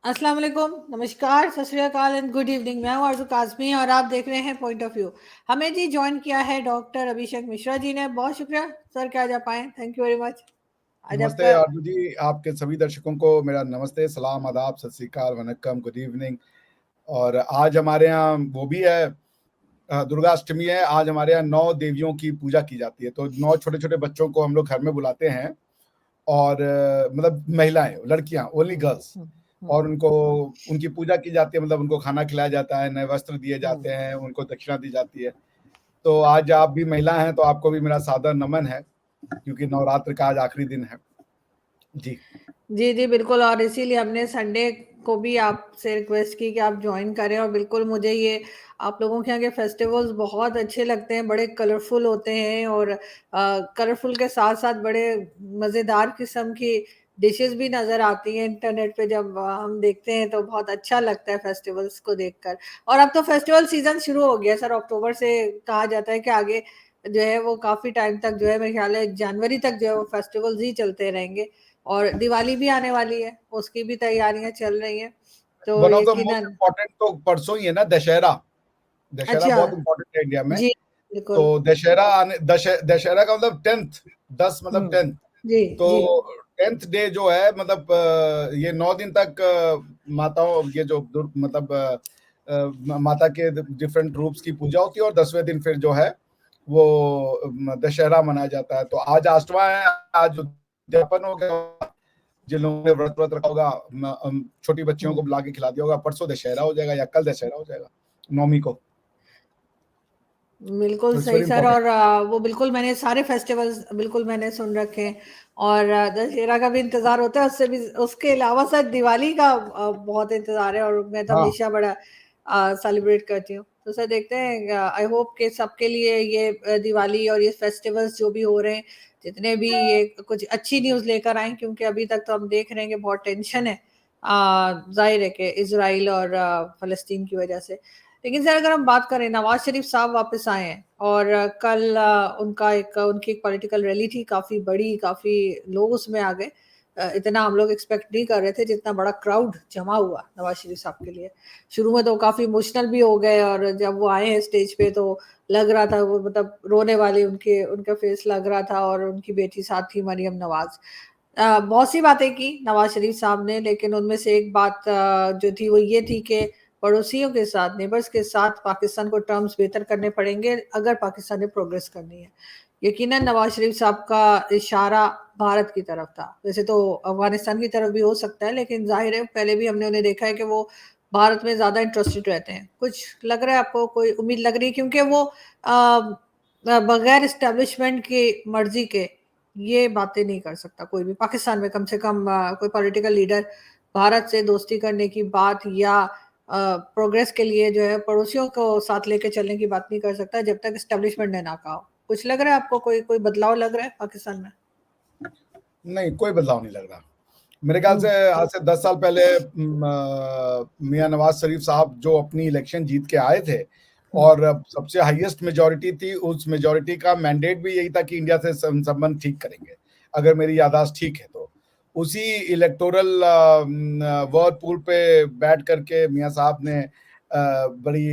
अस्सलाम वालेकुम, नमस्कार, सत श्री अकाल एंड गुड इवनिंग। मैं हूँ आरज़ू काज़मी और आप देख रहे हैं पॉइंट ऑफ व्यू। हमें जी जॉइन किया है डॉक्टर अभिषेक मिश्रा जी ने। बहुत शुक्रिया सर कि आज आप आए। Thank you very much. आज नमस्ते आपका आरजू जी, आपके सभी दर्शकों को मेरा नमस्ते, सलाम, आदाब, सत श्री अकाल, वनक्कम, गुड इवनिंग। और आज हमारे यहाँ वो भी है, दुर्गा अष्टमी है। आज हमारे यहाँ 9 देवियों की पूजा की जाती है। तो 9 छोटे-छोटे बच्चों को हम लोग घर में बुलाते हैं और मतलब महिलाएँ, लड़कियाँ, ओनली हुँ, गर्ल्स। हुँ, और हुँ, उनको उनकी पूजा की जाती है, मतलब उनको खाना खिलाया जाता है, नए वस्त्र दिए हुँ। जाते हैं, उनको दक्षिणा दी जाती है। तो आज आप भी महिला हैं, तो आपको भी मेरा सादर नमन है, क्योंकि नवरात्र का आज आखिरी दिन है। जी। जी, जी, बिल्कुल। और इसीलिए हमने संडे को भी आपसे रिक्वेस्ट की कि आप जॉइन करें। और बिल्कुल मुझे ये आप लोगों के यहाँ के फेस्टिवल्स बहुत अच्छे लगते हैं, बड़े कलरफुल होते हैं और कलरफुल के साथ-साथ बड़े मज़ेदार किस्म की डिशेज़ भी नज़र आती हैं इंटरनेट पे। जब हम देखते हैं तो बहुत अच्छा लगता है फेस्टिवल्स को देखकर। और अब तो फेस्टिवल सीज़न शुरू हो गया सर, अक्टूबर से कहा जाता है कि आगे जो है वो काफ़ी टाइम तक जो है मेरे ख़्याल है जनवरी तक जो है वो फेस्टिवल्स ही चलते रहेंगे। और दिवाली भी आने वाली है, उसकी भी तैयारियां चल रही हैं, तो वन ऑफ द मोस्ट यकीनन। इम्पोर्टेंट तो परसों ही है ना, दशहरा। दशहरा अच्छा। बहुत इम्पोर्टेंट है इंडिया में। जी, तो बिल्कुल। दशहरा का मतलब 10th, 10 मतलब हुँ। 10th। जी, तो जी। 10th डे जो है, मतलब ये 9 दिन तक माताओं, ये जो मतलब माता के डिफरेंट रूप्स की पूजा होती है, और 10वें दिन फिर जो है वो दशहरा मनाया जाता है। तो आज अष्टवा है, आज उद्यापन हो गया, जिन लोगों ने व्रत रखा होगा, छोटी बच्चियों को हुँ। बुला के खिला दिया होगा। परसों दशहरा हो जाएगा या कल दशहरा हो जाएगा, नौमी को। बिल्कुल तो इट्स सही वेरी सर। इंपॉर्टेंट। और वो बिल्कुल मैंने सारे फेस्टिवल्स बिल्कुल मैंने सुन रखे हैं। और दशहरा का भी इंतज़ार होता है, उससे भी उसके अलावा सर दिवाली का बहुत इंतज़ार है और मैं तो हाँ, हमेशा बड़ा सेलिब्रेट करती हूँ। तो सर देखते हैं, आई होप कि सबके लिए ये दिवाली और ये फेस्टिवल्स जो भी हो रहे हैं, जितने भी ये कुछ अच्छी न्यूज़ लेकर आएँ, क्योंकि अभी तक तो हम देख रहे हैं कि बहुत टेंशन है। ज़ाहिर है कि इज़राइल और फ़लस्तीन की वजह से। लेकिन सर अगर हम बात करें, नवाज शरीफ साहब वापस आए हैं और कल उनकी एक पॉलिटिकल रैली थी काफ़ी बड़ी, काफ़ी लोग उसमें आ गए। इतना हम लोग एक्सपेक्ट नहीं कर रहे थे जितना बड़ा क्राउड जमा हुआ नवाज शरीफ साहब के लिए। शुरू में तो काफ़ी इमोशनल भी हो गए और जब वो आए हैं स्टेज पे तो लग रहा था वो मतलब रोने वाले उनके उनका फेस लग रहा था। और उनकी बेटी साथ थी मरियम नवाज। बहुत सी बातें की नवाज शरीफ साहब ने, लेकिन उनमें से एक बात जो थी वो ये थी कि पड़ोसियों के साथ, नेबर्स के साथ पाकिस्तान को टर्म्स बेहतर करने पड़ेंगे अगर पाकिस्तान ने प्रोग्रेस करनी है। यकीनन नवाज शरीफ साहब का इशारा भारत की तरफ था। वैसे तो अफ़गानिस्तान की तरफ भी हो सकता है, लेकिन ज़ाहिर है पहले भी हमने उन्हें देखा है कि वो भारत में ज़्यादा इंटरेस्टेड रहते हैं। कुछ लग रहा है आपको, कोई उम्मीद लग रही है? क्योंकि वो बगैर एस्टेब्लिशमेंट की मर्ज़ी के ये बातें नहीं कर सकता कोई भी पाकिस्तान में। कम से कम कोई पॉलिटिकल लीडर भारत से दोस्ती करने की बात या प्रोग्रेस के लिए जो है पड़ोसियों को साथ लेके चलने की बात नहीं कर सकता जब तक एस्टेब्लिशमेंट ने ना कहा हो। कुछ लग रहा है आपको, कोई कोई बदलाव लग रहा है पाकिस्तान में? नहीं, कोई बदलाव नहीं लग रहा। मेरे ख्याल से हुँ, आज से 10 साल पहले मियाँ नवाज शरीफ साहब जो अपनी इलेक्शन जीत के आए थे, हुँ, और सबसे हाईएस्ट मेजॉरिटी थी, उस मेजॉरिटी का मैंडेट भी यही था कि इंडिया से संबंध ठीक करेंगे, अगर मेरी याददाश्त ठीक है तो। उसी इलेक्टोरल वर्लपूल पे बैठ करके मियाँ साहब ने बड़ी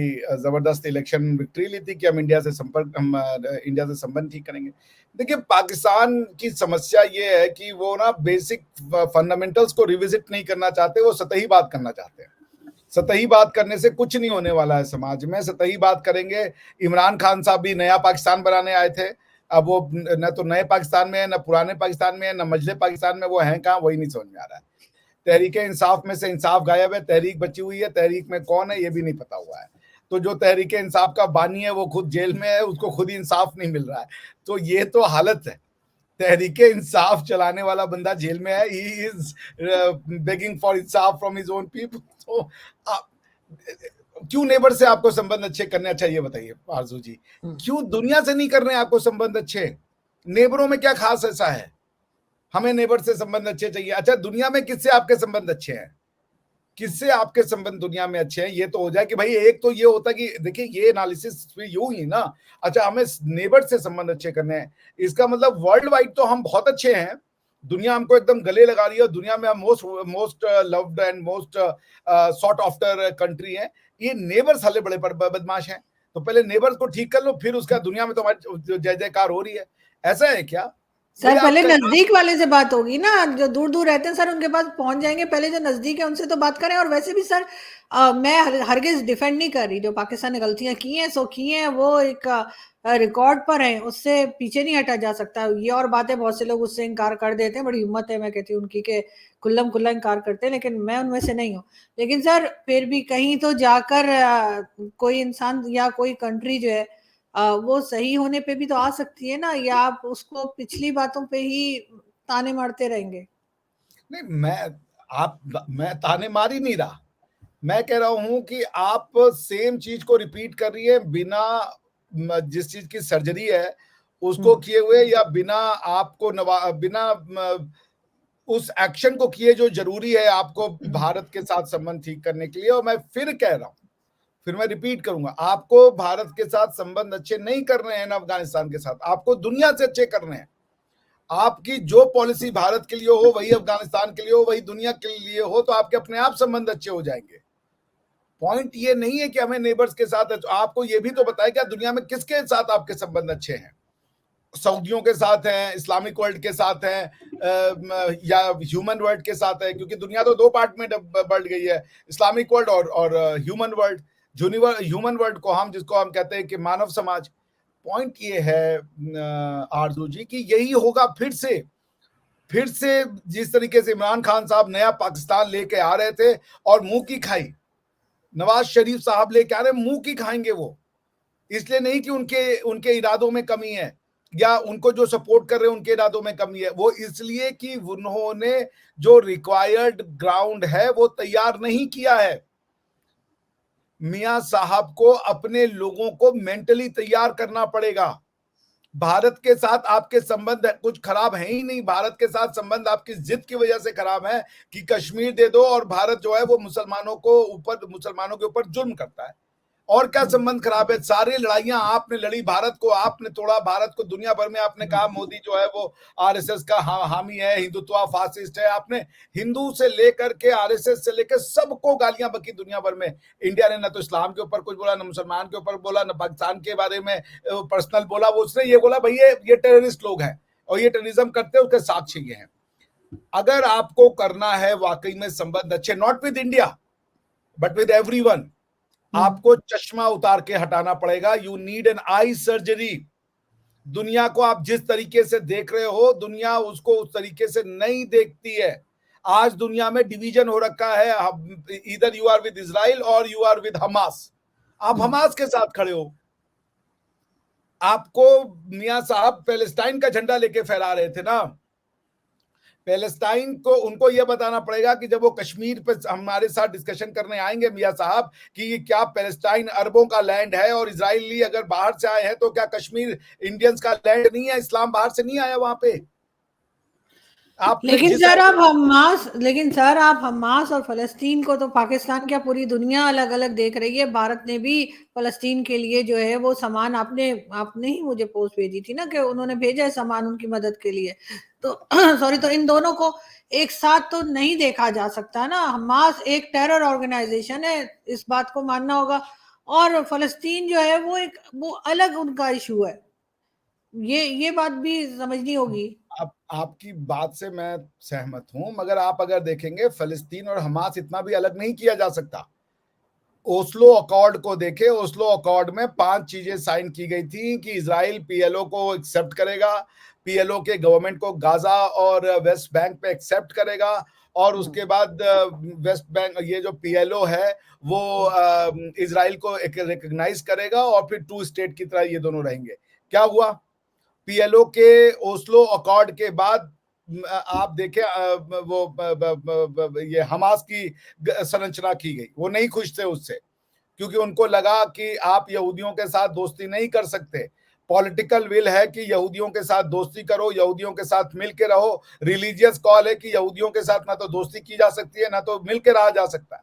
जबरदस्त इलेक्शन विक्ट्री ली थी कि हम इंडिया से संबंध ठीक करेंगे। देखिए, पाकिस्तान की समस्या ये है कि वो ना बेसिक फंडामेंटल्स को रिविजिट नहीं करना चाहते, वो सतही बात करना चाहते हैं। सतही बात करने से कुछ नहीं होने वाला है समाज में। सतही बात करेंगे, इमरान खान साहब भी नया पाकिस्तान बनाने आए थे। अब वो न तो नए पाकिस्तान में है, न पुराने पाकिस्तान में है, न मजले पाकिस्तान में वो हैं कहाँ, वही नहीं समझ में आ रहा है। तहरीक इंसाफ में से इंसाफ गायब है, तहरीक बची हुई है, तहरीक में कौन है ये भी नहीं पता हुआ है। तो जो तहरीक इंसाफ का बानी है वो खुद जेल में है, उसको खुद ही इंसाफ नहीं मिल रहा है। तो ये तो हालत है। तहरीक इंसाफ चलाने वाला बंदा जेल में है, he is begging for Insaf from his own people. तो क्यों नेबर से आपको संबंध अच्छे करने? अच्छा ये बताइए आरजू जी, हुँ। क्यों दुनिया से नहीं करने आपको संबंध अच्छे? नेबरों में क्या खास ऐसा है? हमें नेबर से संबंध अच्छे चाहिए। अच्छा, दुनिया में किससे आपके संबंध अच्छे हैं? किससे आपके संबंध दुनिया में अच्छे हैं? ये तो हो जाए कि भाई, एक तो ये होता कि देखिए ये एनालिसिस यूं ही ना, अच्छा हमें नेबर से संबंध अच्छे करने हैं, इसका मतलब वर्ल्ड वाइड तो हम बहुत अच्छे हैं, दुनिया हमको एकदम गले लगा रही है, दुनिया में हम most most loved and most sought after country है। ये नेबर्स साले बड़े बदमाश हैं। तो पहले नेबर्स को ठीक कर लो, फिर उसका दुनिया में तुम्हारी जय जयकार हो रही है। ऐसा है क्या भाई? सर पहले आपका नजदीक वाले से बात होगी ना, जो दूर दूर रहते हैं सर उनके पास पहुंच जाएंगे, पहले जो नजदीक है उनसे तो बात करें। और वैसे भी सर मैं हरगिज डिफेंड नहीं कर रही, जो पाकिस्तान ने गलतियां की हैं सो की हैं, वो एक रिकॉर्ड पर है, उससे पीछे नहीं हटा जा सकता। ये और बात है, बहुत से लोग उससे इनकार कर देते हैं, बड़ी हिम्मत है मैं कहती हूँ उनकी के खुल्लम खुल्ला इनकार करते हैं, लेकिन मैं उनमें से नहीं हूँ। लेकिन सर फिर भी कहीं तो जाकर कोई इंसान या कोई कंट्री जो है वो सही होने पे भी तो आ सकती है ना, या आप उसको पिछली बातों पे ही ताने मारते रहेंगे? नहीं, मैं ताने मार ही नहीं रहा। मैं कह रहा हूं कि आप सेम चीज को रिपीट कर रही है बिना जिस चीज की सर्जरी है उसको किए हुए, या बिना आपको बिना उस एक्शन को किए जो जरूरी है आपको भारत के साथ संबंध ठीक करने के लिए। और मैं फिर कह रहा हूं, फिर मैं रिपीट करूंगा, आपको भारत के साथ संबंध अच्छे नहीं करने हैं ना अफगानिस्तान के साथ, आपको दुनिया से अच्छे करने हैं। आपकी जो पॉलिसी भारत के लिए हो वही अफगानिस्तान के लिए हो, वही दुनिया के लिए हो, तो आपके अपने आप संबंध अच्छे हो जाएंगे। पॉइंट ये नहीं है कि हमें नेबर्स के साथ, आपको ये भी तो बताया क्या दुनिया में किसके साथ आपके संबंध अच्छे हैं। सऊदियों के साथ हैं, इस्लामिक वर्ल्ड के साथ हैं, या ह्यूमन वर्ल्ड के साथ है, क्योंकि दुनिया तो दो पार्ट में बढ़ गई है, इस्लामिक वर्ल्ड और ह्यूमन वर्ल्ड। ह्यूमन वर्ल्ड को हम जिसको हम कहते हैं कि मानव समाज। पॉइंट ये है आरजू जी कि यही होगा फिर से जिस तरीके से इमरान खान साहब नया पाकिस्तान लेके आ रहे थे और मुंह की खाई, नवाज शरीफ साहब लेके आ रहे मुंह की खाएंगे वो। इसलिए नहीं कि उनके उनके इरादों में कमी है या उनको जो सपोर्ट कर रहे हैं उनके इरादों में कमी है, वो इसलिए कि उन्होंने जो रिक्वायर्ड ग्राउंड है वो तैयार नहीं किया है। मियां साहब को अपने लोगों को मेंटली तैयार करना पड़ेगा। भारत के साथ आपके संबंध कुछ खराब है ही नहीं, भारत के साथ संबंध आपकी जिद की वजह से खराब है कि कश्मीर दे दो, और भारत जो है वो मुसलमानों के ऊपर जुल्म करता है। और क्या संबंध खराब है? सारी लड़ाइयां आपने लड़ी, भारत को आपने तोड़ा, भारत को दुनिया भर में आपने कहा मोदी जो है वो आरएसएस का हामी है, हिंदुत्व फासिस्ट है। आपने हिंदू से लेकर के आरएसएस से लेकर सबको गालियां बकी दुनिया भर में। इंडिया ने ना तो इस्लाम के ऊपर कुछ बोला, ना मुसलमान के ऊपर बोला, ना पाकिस्तान के बारे में पर्सनल बोला। वो उसने ये बोला भाई ये टेररिस्ट लोग हैं और ये टेररिज्म करते हैं, उसके साक्षी ये हैं। अगर आपको करना है वाकई में संबंध अच्छे, not with India but with everyone, आपको चश्मा उतार के हटाना पड़ेगा। You need an eye surgery. दुनिया को आप जिस तरीके से देख रहे हो, दुनिया उसको उस तरीके से नहीं देखती है। आज दुनिया में डिवीजन हो रखा है, इधर यू आर विद इजराइल और यू आर विद हमास। आप हमास के साथ खड़े हो। आपको मियां साहब पैलेस्टाइन का झंडा लेके फहरा रहे थे ना। पैलेस्टाइन को उनको यह बताना पड़ेगा कि जब वो कश्मीर पे हमारे साथ डिस्कशन करने आएंगे मियां साहब कि क्या पैलेस्टाइन अरबों का लैंड है, और इजरायली अगर बाहर से आए हैं तो क्या कश्मीर इंडियंस का लैंड नहीं है? इस्लाम बाहर से नहीं आया वहां पे। आपने लेकिन सर आप हमास और फलस्तीन को तो पाकिस्तान क्या पूरी दुनिया अलग अलग देख रही है। भारत ने भी फलस्तीन के लिए जो है वो सामान, आपने ही मुझे पोस्ट भेजी थी ना कि उन्होंने भेजा है सामान उनकी मदद के लिए। तो सॉरी, तो इन दोनों को एक साथ तो नहीं देखा जा सकता ना। हमास एक टेरर ऑर्गेनाइजेशन है, इस बात को मानना होगा। और फलस्तीन जो है वो अलग उनका इशू है, ये बात भी समझनी होगी। आपकी बात से मैं सहमत हूं, मगर आप अगर देखेंगे फलस्तीन और हमास इतना भी अलग नहीं किया जा सकता। ओस्लो अकॉर्ड को देखे, ओस्लो अकॉर्ड में 5 चीजें साइन की गई थी कि इजराइल पीएलओ को एक्सेप्ट करेगा, पीएलओ के गवर्नमेंट को गाजा और वेस्ट बैंक पे एक्सेप्ट करेगा, और उसके बाद वेस्ट बैंक ये जो पीएलओ है वो इजराइल को रिकॉग्नाइज करेगा, और फिर 2 स्टेट की तरह ये दोनों रहेंगे। क्या हुआ? पीएलओ के ओस्लो अकॉर्ड के बाद आप देखें वो ये हमास की संरचना की गई। वो नहीं खुश थे उससे, क्योंकि उनको लगा कि आप यहूदियों के साथ दोस्ती नहीं कर सकते। पॉलिटिकल विल है कि यहूदियों के साथ दोस्ती करो, यहूदियों के साथ मिल के रहो। रिलीजियस कॉल है कि यहूदियों के साथ ना तो दोस्ती की जा सकती है, ना तो मिल के रहा जा सकता है।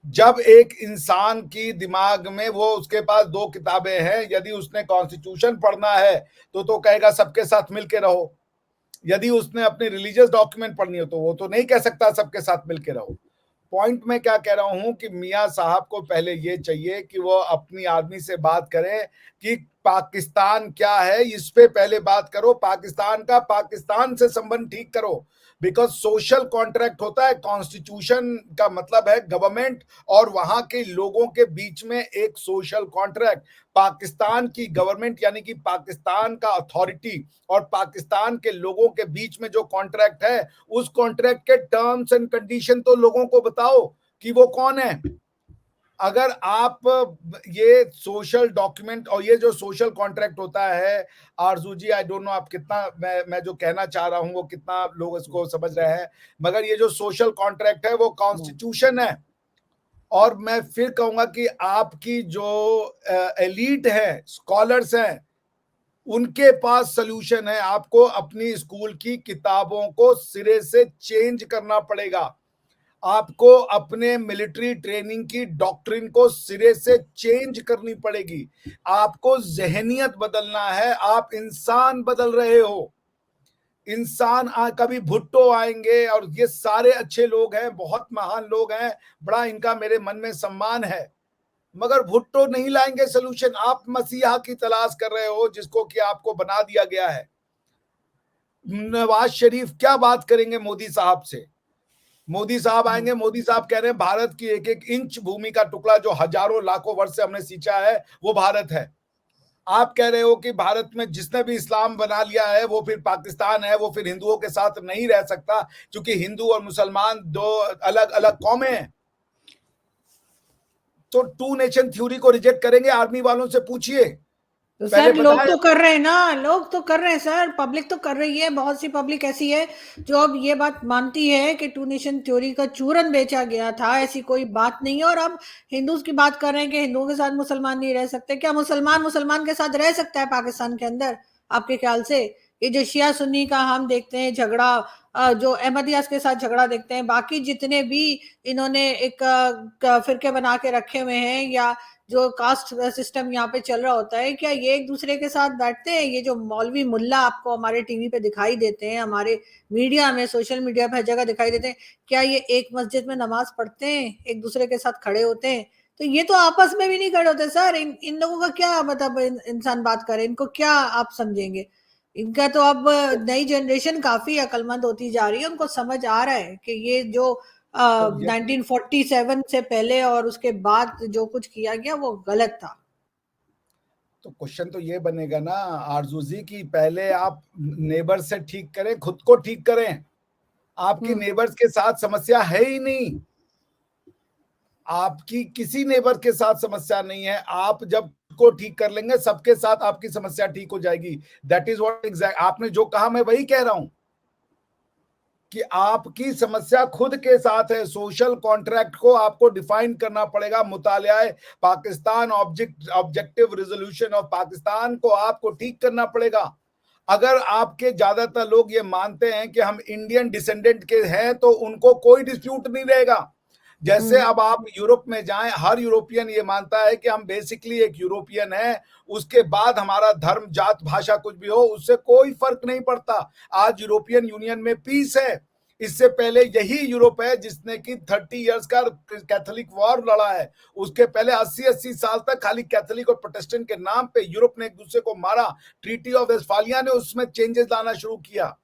जब एक इंसान की दिमाग में वो उसके पास 2 किताबें हैं, यदि उसने कॉन्स्टिट्यूशन पढ़ना है तो कहेगा सबके साथ मिलके रहो, यदि उसने अपने रिलीजियस डॉक्यूमेंट पढ़नी हो तो वो तो नहीं कह सकता सबके साथ मिलके रहो। पॉइंट मैं क्या कह रहा हूं कि मियां साहब को पहले ये चाहिए कि वो अपनी आर्मी से बात करें कि पाकिस्तान क्या है, इस पे पहले बात करो। पाकिस्तान का पाकिस्तान से संबंध ठीक करो, बिकॉज सोशल कॉन्ट्रैक्ट होता है। कॉन्स्टिट्यूशन का मतलब है गवर्नमेंट और वहां के लोगों के बीच में एक सोशल कॉन्ट्रैक्ट। पाकिस्तान की गवर्नमेंट यानी कि पाकिस्तान का अथॉरिटी और पाकिस्तान के लोगों के बीच में जो कॉन्ट्रैक्ट है, उस कॉन्ट्रैक्ट के टर्म्स एंड कंडीशन तो लोगों को बताओ कि वो कौन है। अगर आप ये सोशल डॉक्यूमेंट और ये जो सोशल कॉन्ट्रैक्ट होता है, आरजू जी आई डोंट नो आप कितना, मैं जो कहना चाह रहा हूं वो कितना लोग इसको समझ रहे हैं, मगर ये जो सोशल कॉन्ट्रैक्ट है वो कॉन्स्टिट्यूशन है। और मैं फिर कहूंगा कि आपकी जो एलीट है, स्कॉलर्स हैं, उनके पास सलूशन है। आपको अपनी स्कूल की किताबों को सिरे से चेंज करना पड़ेगा। आपको अपने मिलिट्री ट्रेनिंग की डॉक्ट्रिन को सिरे से चेंज करनी पड़ेगी। आपको जहनियत बदलना है। आप इंसान बदल रहे हो। इंसान कभी भुट्टो आएंगे और ये सारे अच्छे लोग हैं, बहुत महान लोग हैं, बड़ा इनका मेरे मन में सम्मान है, मगर भुट्टो नहीं लाएंगे सलूशन। आप मसीहा की तलाश कर रहे हो जिसको कि आपको बना दिया गया है। नवाज शरीफ क्या बात करेंगे मोदी साहब से? मोदी साहब आएंगे, मोदी साहब कह रहे हैं भारत की एक एक इंच भूमि का टुकड़ा जो हजारों लाखों वर्ष से हमने सींचा है वो भारत है। आप कह रहे हो कि भारत में जिसने भी इस्लाम बना लिया है वो फिर पाकिस्तान है, वो फिर हिंदुओं के साथ नहीं रह सकता क्योंकि हिंदू और मुसलमान दो अलग अलग कौमें हैं। तो टू नेशन थ्योरी को रिजेक्ट करेंगे? आर्मी वालों से पूछिए, तो पहले सर लोग बताए। तो कर रहे हैं ना, लोग तो कर रहे हैं सर, पब्लिक तो कर रही है। बहुत सी पब्लिक ऐसी है जो अब ये बात मानती है कि टू नेशन थ्योरी का चूरन बेचा गया था, ऐसी कोई बात नहीं है। और अब हिंदूज की बात कर रहे हैं कि हिंदुओं के साथ मुसलमान नहीं रह सकते। क्या मुसलमान मुसलमान के साथ रह सकता है पाकिस्तान के अंदर आपके ख्याल से? ये जो शिया सुन्नी का हम देखते हैं झगड़ा, जो अहमदियास के साथ झगड़ा देखते हैं, बाकी जितने भी इन्होंने एक फिरके बना के रखे हुए हैं, या जो कास्ट सिस्टम यहाँ पे चल रहा होता है, क्या ये एक दूसरे के साथ बैठते हैं? ये जो मौलवी मुल्ला आपको हमारे टीवी पे दिखाई देते हैं, हमारे मीडिया में, सोशल मीडिया पे हर जगह दिखाई देते हैं, क्या ये एक मस्जिद में नमाज पढ़ते हैं, एक दूसरे के साथ खड़े होते हैं? तो ये तो आपस में भी नहीं खड़े होते सर। इन लोगों का क्या मतलब, इंसान बात करे, इनको क्या आप समझेंगे? इनका तो अब नई जनरेशन काफी अक्लमंद होती जा रही है, उनको समझ आ रहा है कि ये जो तो यदि 1947 से पहले और उसके बाद जो कुछ किया गया वो गलत था। तो क्वेश्चन तो ये बनेगा ना आरजू जी की पहले आप नेबर से ठीक करें, खुद को ठीक करें। आपकी नेबर्स के साथ समस्या है ही नहीं, आपकी किसी नेबर के साथ समस्या नहीं है। आप जब को ठीक कर लेंगे सबके साथ आपकी समस्या ठीक हो जाएगी। दैट इज व्हाट एग्जैक्ट आपने जो कहा, मैं वही कह रहा हूं कि आपकी समस्या खुद के साथ है। सोशल कॉन्ट्रैक्ट को आपको डिफाइन करना पड़ेगा। मुतालिया Pakistan, objective resolution of Pakistan को आपको ठीक करना पड़ेगा। अगर आपके ज्यादातर लोग ये मानते हैं कि हम इंडियन डिसेंडेंट के हैं तो उनको कोई डिस्प्यूट नहीं रहेगा। जैसे अब आप यूरोप में जाएं, हर यूरोपियन ये मानता है कि हम बेसिकली एक यूरोपियन है, उसके बाद हमारा धर्म, जात, भाषा कुछ भी हो उससे कोई फर्क नहीं पड़ता। आज यूरोपियन यूनियन में पीस है। इससे पहले यही यूरोप है जिसने कि 30 इयर्स का कैथोलिक वॉर लड़ा है। उसके पहले 80 साल तक खाली कैथोलिक और प्रोटेस्टेंट के नाम पे यूरोप ने एक दूसरे को मारा। ट्रीटी ऑफ वेस्टफालिया ने उसमें चेंजेस लाना शुरू किया।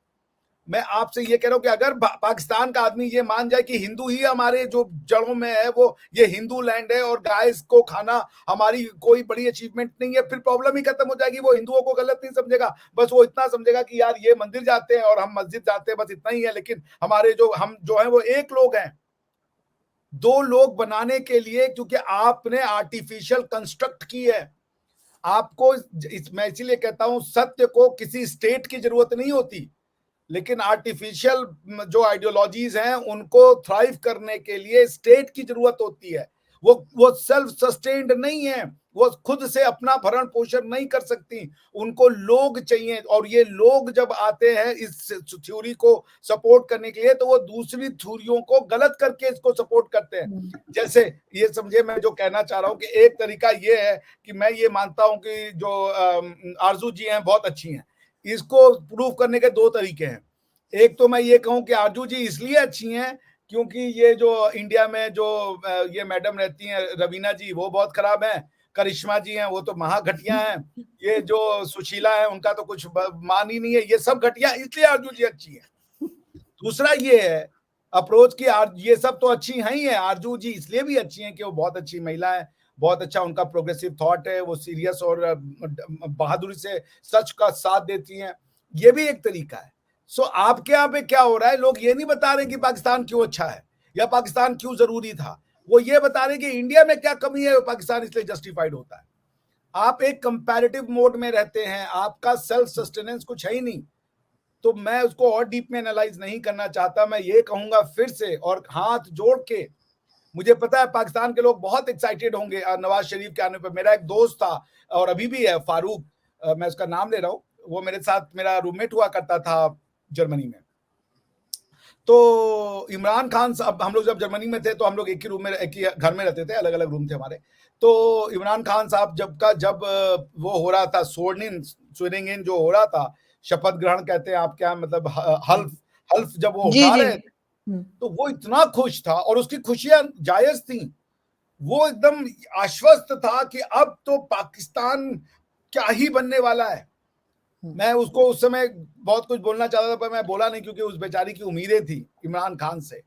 मैं आपसे ये कह रहा हूं कि अगर पाकिस्तान का आदमी ये मान जाए कि हिंदू ही हमारे जो जड़ों में है, वो ये हिंदू लैंड है और गाय को खाना हमारी कोई बड़ी अचीवमेंट नहीं है, फिर प्रॉब्लम ही खत्म हो जाएगी। वो हिंदुओं को गलत नहीं समझेगा, बस वो इतना समझेगा कि यार ये मंदिर जाते हैं और हम मस्जिद जाते हैं, बस इतना ही है। लेकिन हमारे हम जो है वो एक लोग हैं। दो लोग बनाने के लिए, क्योंकि आपने आर्टिफिशियल कंस्ट्रक्ट की है। आपको मैं इसीलिए कहता हूं सत्य को किसी स्टेट की जरूरत नहीं होती, लेकिन आर्टिफिशियल जो आइडियोलॉजीज हैं उनको थ्राइव करने के लिए स्टेट की जरूरत होती है। वो सेल्फ सस्टेन्ड नहीं है, वो खुद से अपना भरण पोषण नहीं कर सकती, उनको लोग चाहिए। और ये लोग जब आते हैं इस थ्योरी को सपोर्ट करने के लिए तो वो दूसरी थ्योरियों को गलत करके इसको सपोर्ट करते हैं। जैसे ये समझे मैं जो कहना चाह रहा हूं कि एक तरीका ये है कि मैं ये मानता हूं कि जो आरजू जी हैं बहुत अच्छी हैं। इसको प्रूव करने के दो तरीके हैं। एक तो मैं ये कहूं कि आरजू जी इसलिए अच्छी हैं क्योंकि ये जो इंडिया में जो ये मैडम रहती हैं रवीना जी, वो बहुत खराब हैं। करिश्मा जी हैं, वो तो महाघटिया हैं। ये जो सुशीला है, उनका तो कुछ मान ही नहीं है। ये सब घटिया, इसलिए आरजू जी अच्छी है। दूसरा ये है अप्रोच की, ये सब तो अच्छी हैं ही है। आरजू जी इसलिए भी अच्छी हैं कि वो बहुत अच्छी महिला है, बहुत अच्छा उनका प्रोग्रेसिव थॉट है, वो सीरियस और बहादुरी से सच का साथ देती हैं। ये भी एक तरीका है। सो आपके यहाँ पे क्या हो रहा है, लोग ये नहीं बता रहे कि पाकिस्तान क्यों अच्छा है या पाकिस्तान क्यों जरूरी था, वो ये बता रहे कि इंडिया में क्या कमी है, पाकिस्तान इसलिए जस्टिफाइड होता है। आप एक कंपैरेटिव मोड में रहते हैं, आपका सेल्फ सस्टेनेंस कुछ है ही नहीं। तो मैं उसको और डीप में एनालाइज नहीं करना चाहता। मैं ये कहूंगा फिर से और हाथ जोड़ के, मुझे पता है पाकिस्तान के लोग बहुत एक्साइटेड होंगे नवाज शरीफ के आने पर। मेरा एक दोस्त था और अभी भी है, फारूक, मैं उसका नाम ले रहा हूं, वो मेरे साथ मेरा रूममेट हुआ करता था जर्मनी में। तो इमरान खान साहब, हम लोग जब जर्मनी में थे तो हम लोग एक ही रूम में, एक ही घर में रहते थे, अलग अलग रूम थे हमारे। तो इमरान खान साहब जब वो हो रहा था, स्वेरिंग इन जो हो रहा था, शपथ ग्रहण कहते हैं आप क्या, मतलब हल्फ हल्फ जब वो जी उठा जी। रहे थे, तो वो इतना खुश था और उसकी खुशियां जायज थी। वो एकदम आश्वस्त था कि अब तो पाकिस्तान क्या ही बनने वाला है। मैं उसको उस समय बहुत कुछ बोलना चाहता था, पर मैं बोला नहीं क्योंकि उस बेचारी की उम्मीदें थी इमरान खान से।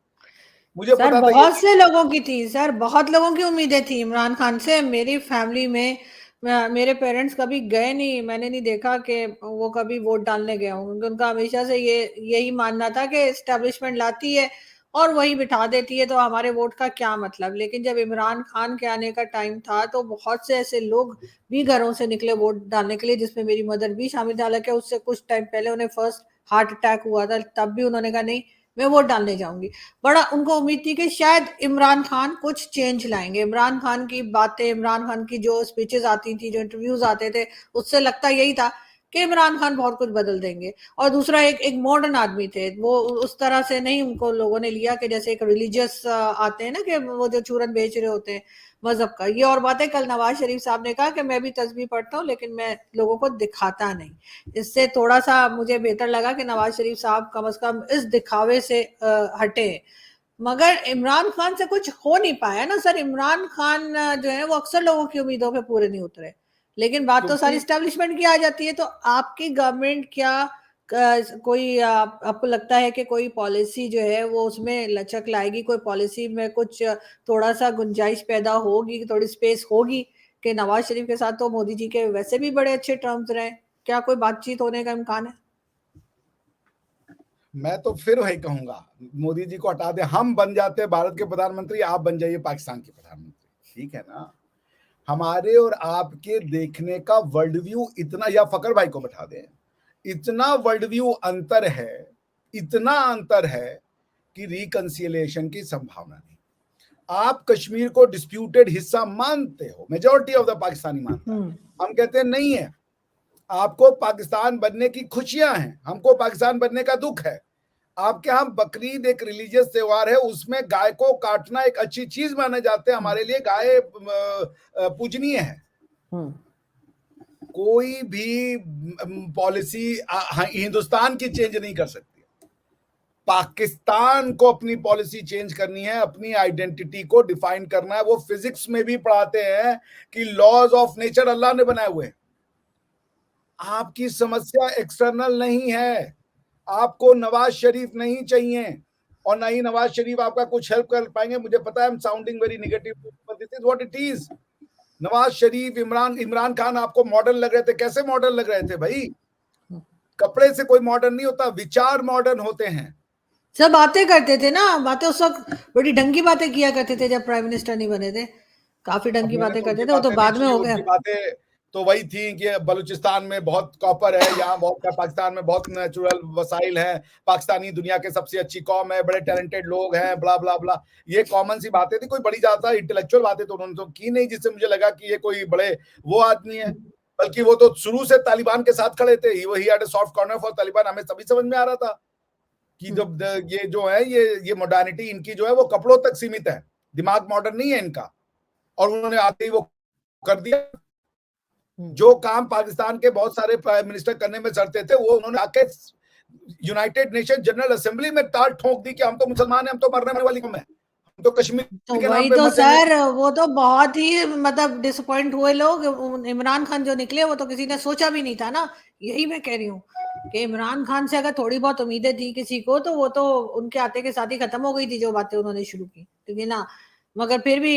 मुझे सर पता था ये बहुत से लोगों की थी, सर बहुत लोगों की उम्मीदें थी इमरान खान से। मेरी फैमिली में मेरे पेरेंट्स कभी गए नहीं, मैंने नहीं देखा कि वो कभी वोट डालने गए हों, क्योंकि उनका हमेशा से यही मानना था कि एस्टेब्लिशमेंट लाती है और वही बिठा देती है, तो हमारे वोट का क्या मतलब। लेकिन जब इमरान खान के आने का टाइम था तो बहुत से ऐसे लोग भी घरों से निकले वोट डालने के लिए, जिसमें मेरी मदर भी शामिल थी। हालांकि उससे कुछ टाइम पहले उन्हें फर्स्ट हार्ट अटैक हुआ था, तब भी उन्होंने कहा नहीं मैं वोट डालने जाऊंगी। बड़ा उनको उम्मीद थी कि शायद इमरान खान कुछ चेंज लाएंगे। इमरान खान की बातें, इमरान खान की जो स्पीचेस आती थी, जो इंटरव्यूज आते थे, उससे लगता यही था कि इमरान खान बहुत कुछ बदल देंगे। और दूसरा एक एक मॉडर्न आदमी थे वो, उस तरह से नहीं उनको लोगों ने लिया कि जैसे एक रिलीजियस आते हैं ना, कि वो जो चूरन बेच रहे होते हैं मजहब का। ये और बात है, कल नवाज शरीफ साहब ने कहा कि मैं भी तस्बीह पढ़ता हूँ लेकिन मैं लोगों को दिखाता नहीं। इससे थोड़ा सा मुझे बेहतर लगा कि नवाज शरीफ साहब कम से कम इस दिखावे से हटे। मगर इमरान खान से कुछ हो नहीं पाया ना सर। इमरान खान जो है वो अक्सर लोगों की उम्मीदों पे पूरे नहीं उतरे। लेकिन बात तो सारी क्योंकि इस्टेब्लिशमेंट की आ जाती है। तो आपकी गवर्नमेंट क्या कोई आपको लगता है कि कोई पॉलिसी जो है वो उसमें लचक लाएगी, कोई पॉलिसी में कुछ थोड़ा सा गुंजाइश पैदा होगी, थोड़ी स्पेस होगी? कि नवाज शरीफ के साथ तो मोदी जी के वैसे भी बड़े अच्छे टर्म्स रहे, क्या कोई बातचीत होने का इम्कान है? मैं तो फिर वही कहूंगा, मोदी जी को हटा दे, हम बन जाते भारत के प्रधानमंत्री, आप बन जाइए पाकिस्तान के प्रधानमंत्री, ठीक है ना। हमारे और आपके देखने का वर्ल्ड व्यू इतना, या फकर भाई को बैठा दें, इतना वर्ल्ड व्यू अंतर है, इतना अंतर है कि रिकंसिलिएशन की संभावना नहीं। आप कश्मीर को डिस्प्यूटेड हिस्सा मानते हो, मेजॉरिटी ऑफ द पाकिस्तानी मानता है, हम कहते हैं नहीं है। आपको पाकिस्तान बनने की खुशियां हैं, हमको पाकिस्तान बनने का दुख है। आपके यहाँ बकरीद एक रिलीजियस त्योहार है, उसमें गाय को काटना एक अच्छी चीज माने जाते हैं, हमारे लिए गाय पूजनीय है। कोई भी पॉलिसी हिंदुस्तान की चेंज नहीं कर सकती। पाकिस्तान को अपनी पॉलिसी चेंज करनी है, अपनी आइडेंटिटी को डिफाइन करना है। वो फिजिक्स में भी पढ़ाते हैं कि लॉज ऑफ नेचर अल्लाह ने बनाए हुए हैं। आपकी समस्या एक्सटर्नल नहीं है, आपको नवाज शरीफ नहीं चाहिए और ना ही नवाज शरीफ आपका कुछ हेल्प कर पाएंगे। मुझे पता है, I am sounding very negative, but this is what it is. Nawaz Sharif, Imran Khan आपको मॉडर्न लग रहे थे, कैसे मॉडर्न लग रहे थे भाई? कपड़े से कोई मॉडर्न नहीं होता, विचार मॉडर्न होते हैं। सब बातें करते थे ना, बातें उस वक्त बड़ी ढंग की बातें किया करते थे जब प्राइम मिनिस्टर नहीं बने थे। काफी ढंग अब की मैंने बातें तो उनकी करते थे, वो तो बातें नहीं बाद में सुनी, हो गया। उनकी बातें तो वही थी कि बलूचिस्तान में बहुत कॉपर है, यहाँ बहुत है, पाकिस्तान में बहुत नेचुरल वसाइल हैं, पाकिस्तानी दुनिया के सबसे अच्छी कौम है, बड़े टैलेंटेड लोग हैं, ब्ला ब्ला ब्ला। ये कॉमन सी बातें थी, कोई बड़ी ज्यादा इंटेलेक्चुअल बातें तो उन्होंने तो की नहीं जिससे मुझे लगा कि ये कोई बड़े वो आदमी है। बल्कि वो तो शुरू से तालिबान के साथ खड़े थे, he had a soft corner for Taliban. हमें सभी समझ में आ रहा था कि जब ये जो है ये मॉडर्निटी इनकी जो है वो कपड़ों तक सीमित है, दिमाग मॉडर्न नहीं है इनका। और उन्होंने आते ही वो कर दिया। जो काम पाकिस्तान के बहुत सारे प्राइम मिनिस्टर करने में डरते थे, वो उन्होंने आके यूनाइटेड नेशन जनरल असेंबली में ताल ठोक दी कि हम तो मुसलमान हैं, हम तो मरने वाली कौम है, हम तो कश्मीर तो के नाम वही पे तो मर जाएंगे। सर, वो तो बहुत ही मतलब डिसअपॉइंट हुए लोग। इमरान खान जो निकले वो तो किसी ने सोचा भी नहीं था ना। यही मैं कह रही हूँ कि इमरान खान से अगर थोड़ी बहुत उम्मीदें थी किसी को, तो वो तो उनके आते के साथ ही खत्म हो गई थी जो बातें उन्होंने शुरू की, ठीक है ना। मगर फिर भी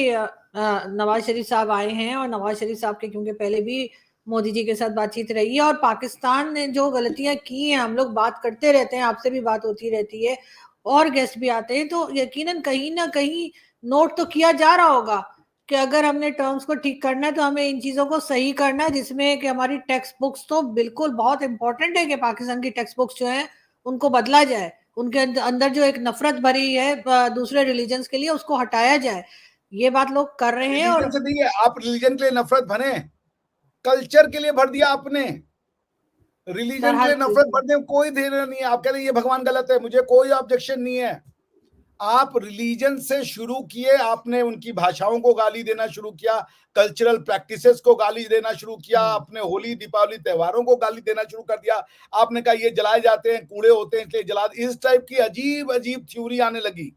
नवाज शरीफ साहब आए हैं, और नवाज शरीफ साहब के क्योंकि पहले भी मोदी जी के साथ बातचीत रही है, और पाकिस्तान ने जो गलतियां की हैं, हम लोग बात करते रहते हैं, आपसे भी बात होती रहती है और गेस्ट भी आते हैं, तो यकीनन कहीं ना कहीं नोट तो किया जा रहा होगा कि अगर हमने टर्म्स को ठीक करना है तो हमें इन चीजों को सही करना है, जिसमें कि हमारी टेक्स्ट बुक्स तो बिल्कुल बहुत इंपॉर्टेंट है कि पाकिस्तान की टेक्स्ट बुक्स जो है उनको बदला जाए, उनके अंदर जो एक नफरत भरी है दूसरे रिलीजन्स के लिए उसको हटाया जाए। ये बात लोग कर रहे हैं। रिलीजन और से नहीं है, आप रिलीजन के लिए नफरत भरे, कल्चर के लिए भर दिया आपने। सर रिलीजन के हर लिए चीज नफरत भरने में कोई देर नहीं है। आप कह रहे हैं ये भगवान गलत है, मुझे कोई ऑब्जेक्शन नहीं है। आप रिलीजन से शुरू किए, आपने उनकी भाषाओं को गाली देना शुरू किया, कल्चरल प्रैक्टिसेस को गाली देना शुरू किया, अपने होली दीपावली त्योहारों को गाली देना शुरू कर दिया। आपने कहा ये जलाए जाते हैं, कूड़े होते हैं इसलिए जला, इस टाइप की अजीब अजीब थ्योरी आने लगी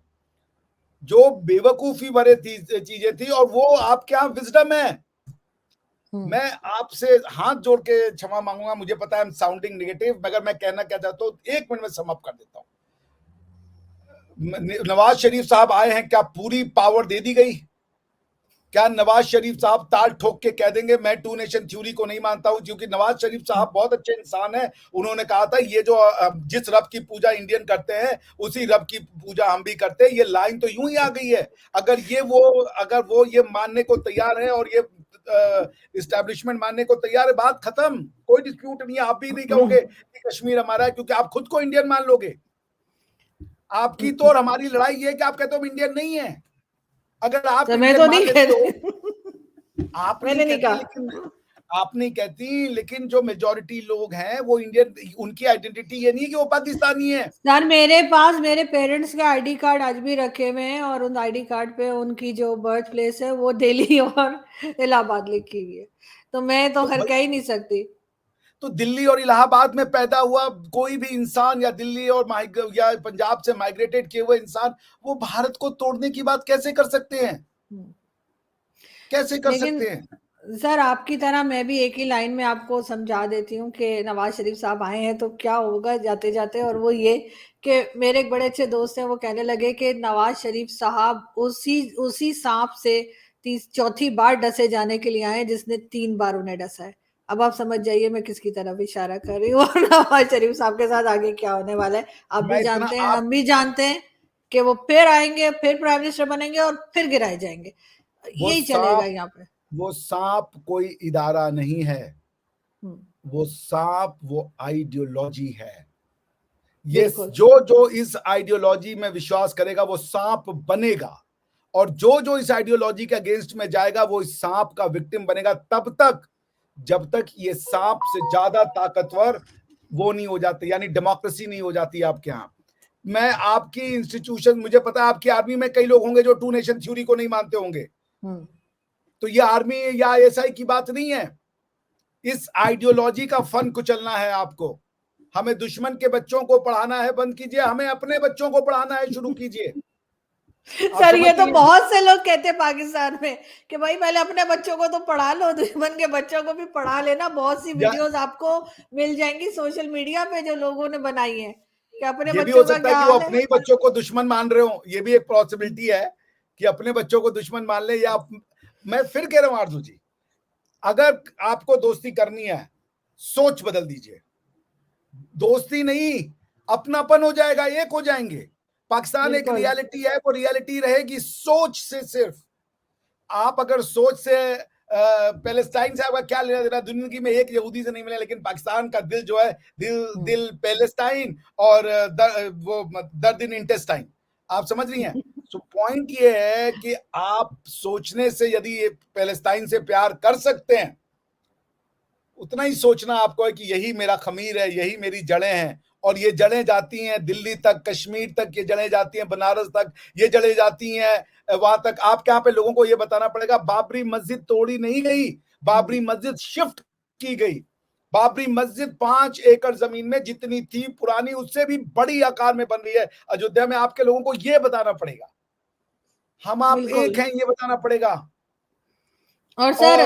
जो बेवकूफी भरे चीजें थी, और वो आपके यहाँ विजडम है। मैं आपसे हाथ जोड़ के क्षमा मांगूंगा, मुझे पता है साउंडिंग नेगेटिव, मगर मैं कहना क्या चाहता हूँ, 1 मिनट में सम अप कर देता हूँ। नवाज शरीफ साहब आए हैं, क्या पूरी पावर दे दी गई? क्या नवाज शरीफ साहब ताल ठोक के कह देंगे मैं टू नेशन थ्योरी को नहीं मानता हूं? क्योंकि नवाज शरीफ साहब बहुत अच्छे इंसान हैं। उन्होंने कहा था ये जो जिस रब की पूजा इंडियन करते हैं उसी रब की पूजा हम भी करते हैं। ये लाइन तो यूं ही आ गई है। अगर वो ये मानने को तैयार है और ये इस्टेब्लिशमेंट मानने को तैयार है, बात खत्म, कोई डिस्प्यूट नहीं है। आप भी नहीं कहोगे कि कश्मीर हमारा है, क्योंकि आप खुद को इंडियन मान लोगे। आपकी तो और हमारी लड़ाई ये है कि आप कहते हो हम इंडियन नहीं है। अगर आप सर मैं इंडियन तो मान नहीं लेते हो, कहती। आप नहीं मैंने नहीं कहती, कहा। लेकिन आप नहीं कहती, लेकिन जो मेजोरिटी लोग हैं वो इंडियन, उनकी आइडेंटिटी ये नहीं है कि वो पाकिस्तानी है। सर मेरे पास मेरे पेरेंट्स के आईडी कार्ड आज भी रखे हुए हैं, और उन आईडी कार्ड पे उनकी जो बर्थ प्लेस है वो दिल्ली और इलाहाबाद लिखी हुई है, तो मैं तो तो खैर भाई, कह ही नहीं सकती। तो दिल्ली और इलाहाबाद में पैदा हुआ कोई भी इंसान, या दिल्ली और या पंजाब से माइग्रेटेड किए हुए इंसान, वो भारत को तोड़ने की बात कैसे कर सकते हैं? कैसे कर लेकिन सकते हैं? सर आपकी तरह मैं भी एक ही लाइन में आपको समझा देती हूँ कि नवाज शरीफ साहब आए हैं तो क्या होगा जाते जाते, और वो ये कि मेरे एक बड़े अच्छे दोस्त हैं, वो कहने लगे कि नवाज शरीफ साहब उसी उसी सांप से चौथी बार डसे जाने के लिए आए जिसने 3 बार उन्हें डसा है। अब आप समझ जाइए मैं किसकी तरफ इशारा कर रही हूँ और नवाज शरीफ साहब के साथ आगे क्या होने वाला है। आप भी मैं इतना जानते हैं, आप हम भी जानते हैं कि वो फिर आएंगे, फिर प्राइम मिनिस्टर बनेंगे और फिर गिराए जाएंगे। वो यही चलेगा सांप यहाँ पे। वो सांप कोई इदारा नहीं है, हम्म, वो सांप वो आइडियोलॉजी है। ये बिल्कुल। जो जो इस आइडियोलॉजी में विश्वास करेगा वो सांप बनेगा, और जो जो इस आइडियोलॉजी के अगेंस्ट में जाएगा वो इस सांप का विक्टिम बनेगा, तब तक जब तक ये सांप से ज्यादा ताकतवर वो नहीं हो जाते, यानी डेमोक्रेसी नहीं हो जाती आपके यहाँ। मैं आपकी इंस्टीट्यूशन, मुझे पता है आपकी आर्मी में कई लोग होंगे जो टू नेशन थ्योरी को नहीं मानते होंगे। हम्म, तो ये आर्मी या आईएसआई की बात नहीं है। इस आइडियोलॉजी का फन कुचलना है आपको। हमें दुश्मन के बच्चों को पढ़ाना है, बंद कीजिए, हमें अपने बच्चों को पढ़ाना है, शुरू कीजिए। आप सर समझ ये तो रही हैं? बहुत से लोग कहते हैं पाकिस्तान में कि भाई पहले अपने बच्चों को तो पढ़ा लो, दुश्मन के बच्चों को भी पढ़ा लेना। बहुत सी या वीडियोस आपको मिल जाएंगी सोशल मीडिया पे जो लोगों ने बनाई है कि अपने ये भी हो बच्चों का सकता है क्या कि वो हाल है। अपने ही बच्चों को दुश्मन मान रहे हो, ये भी एक पॉसिबिलिटी है कि अपने बच्चों को दुश्मन मान ले। या मैं फिर कह रहा हूं आरजू जी, अगर आपको दोस्ती करनी है, सोच बदल दीजिए। दोस्ती नहीं, अपनापन हो जाएगा, एक हो जाएंगे। पाकिस्तान एक बिल्कुल। रियलिटी है, वो रियलिटी रहेगी सोच से। सिर्फ आप अगर सोच से पैलेस्टाइन से आपका क्या लेना देना? जिंदगी में एक यहूदी से नहीं मिला, लेकिन पाकिस्तान का दिल जो है, दिल दिल पैलेस्टाइन, और वो दर्द इन इंटेस्टाइन। आप समझ रही हैं? तो पॉइंट ये है कि आप सोचने से यदि पैलेस्टाइन से प्यार कर सकते हैं, उतना ही सोचना आपको है कि यही मेरा खमीर है, यही मेरी जड़ें हैं। और ये जड़ें जाती हैं दिल्ली तक, कश्मीर तक, ये जड़ें जाती हैं बनारस तक, ये जड़ें जाती हैं वहां तक। आपके यहाँ पे लोगों को ये बताना पड़ेगा बाबरी मस्जिद तोड़ी नहीं गई, बाबरी मस्जिद शिफ्ट की गई। बाबरी मस्जिद 5 एकड़ जमीन में जितनी थी पुरानी, उससे भी बड़ी आकार में बन रही है अयोध्या में। आपके लोगों को ये बताना पड़ेगा, हम आप एक बिल्कुल। हैं, ये बताना पड़ेगा। और सर,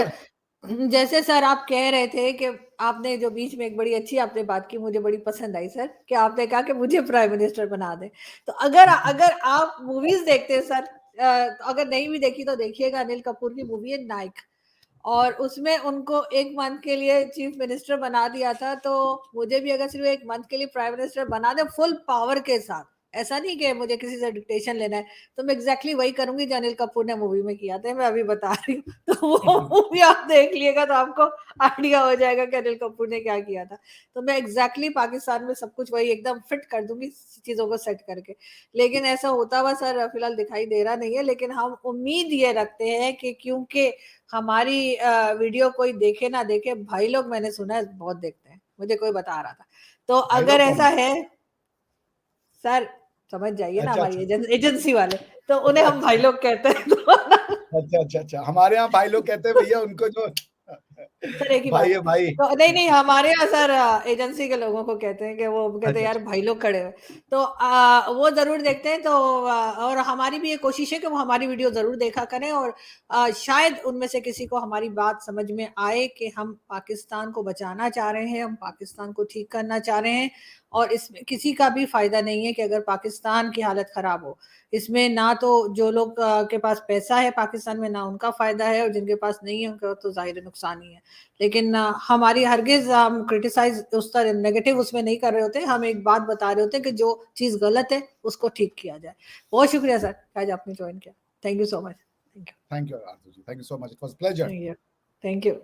और जैसे सर आप कह रहे थे कि आपने जो बीच में एक बड़ी अच्छी आपने बात की, मुझे बड़ी पसंद आई सर, कि आपने कहा कि मुझे प्राइम मिनिस्टर बना दें। तो अगर अगर आप मूवीज देखते हैं सर, अगर नहीं भी देखी तो देखिएगा, अनिल कपूर की मूवी है नायक, और उसमें उनको 1 मंथ के लिए चीफ मिनिस्टर बना दिया था। तो मुझे भी अगर सिर्फ 1 मंथ के लिए प्राइम मिनिस्टर बना दे फुल पावर के साथ, ऐसा नहीं कि मुझे किसी से डिक्टेशन लेना है, तो मैं एग्जैक्टली वही करूंगी जो अनिल कपूर ने मूवी में किया था, मैं अभी बता रही हूँ। तो वो मूवी आप देख लिएगा तो आपको आइडिया हो जाएगा कि अनिल कपूर ने क्या किया था। तो मैं एग्जैक्टली पाकिस्तान में सब कुछ वही एकदम फिट कर दूंगी, चीजों को सेट करके। लेकिन ऐसा होता हुआ सर फिलहाल दिखाई दे रहा नहीं है, लेकिन हम उम्मीद ये रखते हैं कि क्योंकि हमारी वीडियो कोई देखे ना देखे, भाई लोग मैंने सुना है बहुत देखते हैं, मुझे कोई बता रहा था। तो भाई अगर लोग कौन ऐसा है? है सर, समझ जाइए ना, अच्छा हमारी अच्छा एजेंसी वाले, तो उन्हें अच्छा हम भाई अच्छा लोग कहते हैं। तो अच्छा अच्छा अच्छा, हमारे यहाँ भाई लोग कहते हैं भैया उनको जो सर एक ही भाई बात है है। भाई। तो नहीं नहीं, हमारे यहाँ सर एजेंसी के लोगों को कहते हैं कि वो कहते हैं अच्छा यार अच्छा भाई लोग खड़े हुए। तो वो जरूर देखते हैं। तो और हमारी भी ये कोशिश है कि वो हमारी वीडियो जरूर देखा करें, और शायद उनमें से किसी को हमारी बात समझ में आए कि हम पाकिस्तान को बचाना चाह रहे हैं, हम पाकिस्तान को ठीक करना चाह रहे हैं, और इसमें किसी का भी फायदा नहीं है कि अगर पाकिस्तान की हालत खराब हो। इसमें ना तो जो लोग के पास पैसा है पाकिस्तान में, ना उनका फायदा है, और जिनके पास नहीं है उनका तो जाहिर नुकसान ही है। लेकिन हमारी हरगिज हम क्रिटिसाइज उस तरह नेगेटिव उसमें नहीं कर रहे होते, हम एक बात बता रहे होते हैं कि जो चीज गलत है उसको ठीक किया जाए। बहुत शुक्रिया सर आज आपने ज्वाइन किया। Thank you so much. Thank thank you Arzoo ji, thank you so much, it was pleasure. You. Thank you.